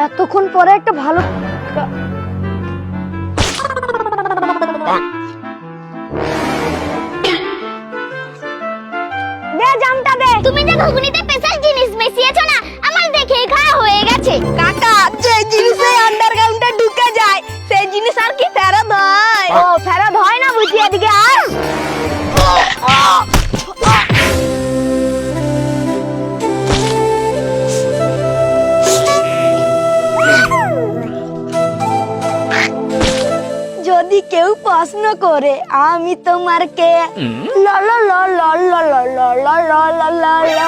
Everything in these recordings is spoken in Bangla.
এতক্ষণ পরে একটা ভালো দে জামটা দে। তুমি যে ঘুগনিতে স্পেশাল জিনিস মিশিয়েছো না, আমার দেখে খাওয়া হয়ে গেছে। কাকা যে জিনিসে আন্ডারগ্রাউন্ডে ঢুকে যায় সেই জিনিস আর কি ফেরত হয়? ও ফেরত হয় না বুঝি, এদিকে আয়। যদি কেউ প্রশ্ন করে আমি তোমার কে, ল ল ল ল ল ল ল ল ল ল ল ল।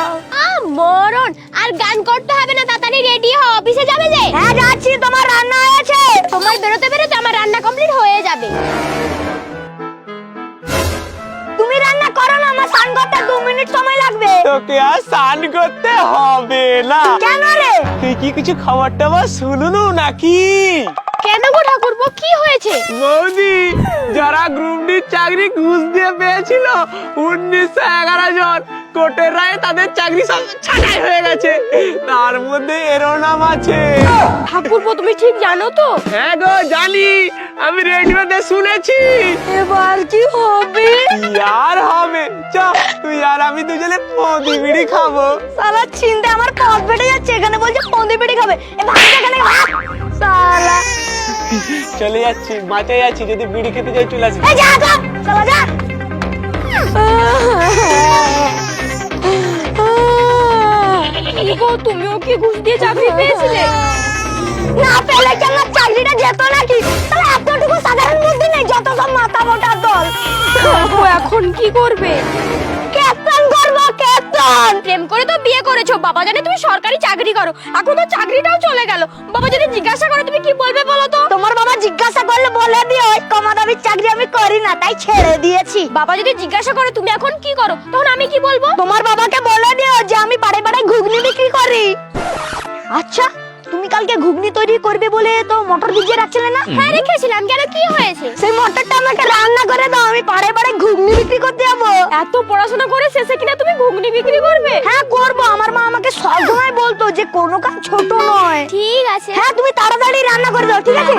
মরণ, আর গান করতে হবে না, তাড়াতাড়ি রেডি হও, অফিসে যাবে যে। হ্যাঁ যাচ্ছি, তোমার রান্না হয়েছে? তোমার বেরোতে বেরোতে আমার রান্না কমপ্লিট হয়ে যাবে। তুমি রান্না করো না, আমার স্নান করতে 2 মিনিট সময় লাগবে। তোকে আর স্নান করতে হবে না। কেন রে? তুই কি কিছু খাবার টাবার শুনুনু নাকি? কেন গো ঠাকুরপো, কি হয়েছে? বৌদি, যারা গ্রুপ ডি চাকরি ঘুষ দিয়ে পেয়েছিল 1911 জন, কোর্টের রায়ে তাদের চাকরি সব ছাঁটাই হয়ে গেছে। তার মধ্যে এরও নাম আছে। ঠাকুরপো তুমি ঠিক জানো তো? হ্যাঁ গো জানি, আমি রেডিওতে শুনেছি। এবার কি হবে? আর হবে, চ তুই আর আমি দুজনে পদি বিড়ি খাবো। সালা চিন্তা আমার পথ বেড়ে যাচ্ছে, এখানে বলছে পন্দি পেড়ে খাবে। এ ভাগ এখানে, ভাগ। সালা চলে যাচ্ছি, বাঁচাই যাচ্ছি, যদি বিড়ি খেতে যাই চলে আসি। এই যা যা, সালা যা। গো তুমিও কি ঘুষ দিয়ে চাকরি পেয়েছিলে? না পেলে কি আমার চাকরিটা যেত নাকি? তাহলে এতটুকু সাধারণ বুদ্ধি নেই, যত সব মাথা মোটা দল। ও এখন কি করবে? কেতন করবো, কেতন। প্রেম করে তো বিয়ে করেছো, বাবা জানে তুমি সরকারি চাকরি করো, এখন তো চাকরিটাও চলে গেল। বাবা যদি জিজ্ঞাসা করে তুমি কি বলবে বলো তো? তোমার বাবা জিজ্ঞাসা করলে বলে দিও ওই কমা দামির চাকরি আমি করি না, তাই ছেড়ে দিয়েছি। বাবা যদি জিজ্ঞাসা করে তুমি এখন কি করো, তখন আমি কি বলবো? তোমার বাবাকে বলে দিও যে আমি বাড়ি বাড়ি ঘুগনি বিক্রি করি। আচ্ছা, তুমি কালকে ঘুগনি তৈরি করবে বলে তো মটর ভিজিয়ে রাখছিলে না? হ্যাঁ রেখেছিলাম, কেন কি হয়েছে? সেই মটরটা আমাকে রান্না করে দাও, আমি পাড়ে পাড়ে ঘুগনি বিক্রি করতে যাবো। এত পড়াশোনা করে শেষে কিনা তুমি ঘুগনি বিক্রি করবে? হ্যাঁ করবো, আমার মা আমাকে সবসময় বলতো যে কোনো কাজ ছোট নয়। ঠিক আছে। হ্যাঁ তুমি তাড়াতাড়ি রান্না করে দাও, ঠিক আছে?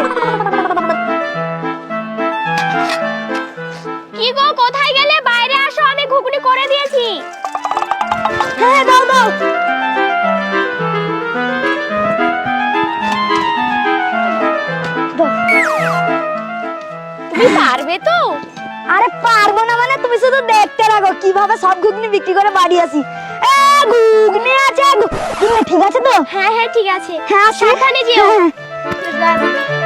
কি গো কোথায় গেলে? বাইরে আসো, আমি ঘুগনি করে দিয়েছি। হ্যাঁ দাও দাও। তুমি পারবে তো? আরে পারবো না মানে, তুমি শুধু দেখতে লাগো কিভাবে সব ঘুগনি বিক্রি করে বাড়ি আসি। এ ঘুগনি আছে, ঘুগনি ঠিক আছে তো? হ্যাঁ হ্যাঁ ঠিক আছে। হ্যাঁ সাবধানে যেও। হ্যাঁ।